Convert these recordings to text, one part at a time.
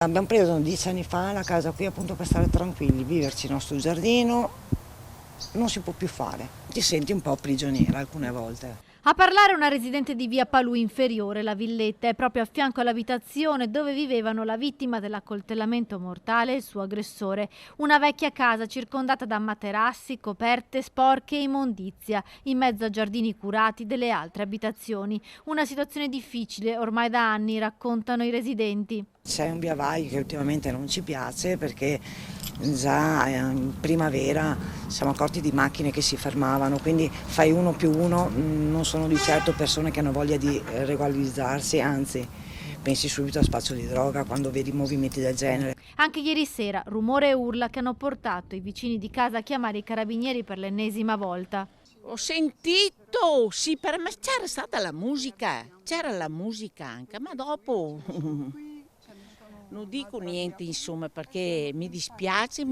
Abbiamo preso 10 anni fa la casa qui appunto per stare tranquilli, viverci il nostro giardino, non si può più fare, ti senti un po' prigioniera alcune volte. A parlare una residente di via Palù Inferiore, la villetta è proprio a fianco all'abitazione dove vivevano la vittima dell'accoltellamento mortale e il suo aggressore. Una vecchia casa circondata da materassi, coperte sporche e immondizia, in mezzo a giardini curati delle altre abitazioni. Una situazione difficile ormai da anni, raccontano i residenti. C'è un via vai che ultimamente non ci piace perché già in primavera siamo accorti di macchine che si fermavano, quindi fai 1+1, non sono di certo persone che hanno voglia di regolarizzarsi, anzi pensi subito a spaccio di droga quando vedi movimenti del genere. Anche ieri sera rumore e urla che hanno portato i vicini di casa a chiamare i carabinieri per l'ennesima volta. Ho sentito, sì, per me c'era la musica anche, ma dopo non dico niente insomma perché mi dispiace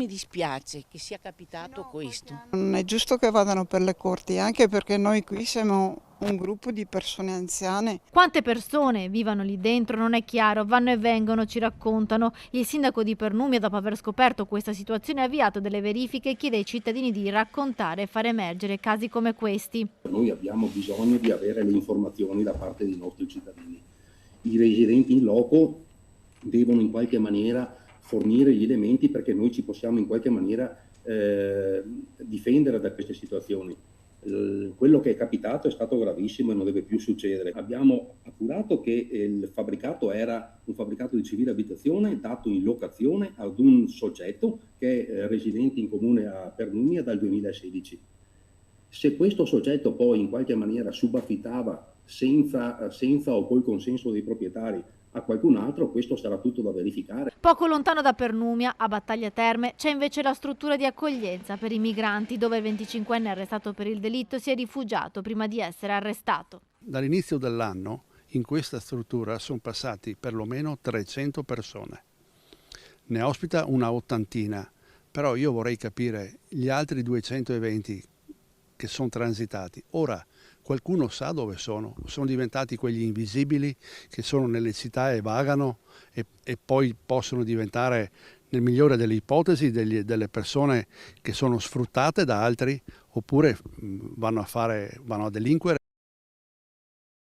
che sia capitato questo. Non è giusto che vadano per le corti, anche perché noi qui siamo un gruppo di persone anziane. Quante persone vivono lì dentro non è chiaro, vanno e vengono, ci raccontano. Il sindaco di Pernumia, dopo aver scoperto questa situazione, ha avviato delle verifiche e chiede ai cittadini di raccontare e far emergere casi come questi. Noi abbiamo bisogno di avere le informazioni da parte dei nostri cittadini. I residenti in loco devono in qualche maniera fornire gli elementi perché noi ci possiamo in qualche maniera difendere da queste situazioni. Quello che è capitato è stato gravissimo e non deve più succedere. Abbiamo appurato che il fabbricato era un fabbricato di civile abitazione dato in locazione ad un soggetto che è residente in comune a Pernumia dal 2016. Se questo soggetto poi in qualche maniera subaffittava senza o col consenso dei proprietari a qualcun altro, questo sarà tutto da verificare. Poco lontano da Pernumia, a Battaglia Terme, c'è invece la struttura di accoglienza per i migranti, dove il 25enne arrestato per il delitto si è rifugiato prima di essere arrestato. Dall'inizio dell'anno in questa struttura sono passati perlomeno 300 persone. Ne ospita una ottantina, però io vorrei capire gli altri 220 che sono transitati. Ora qualcuno sa dove sono? Sono diventati quegli invisibili che sono nelle città e vagano e poi possono diventare, nel migliore delle ipotesi, delle persone che sono sfruttate da altri oppure vanno a delinquere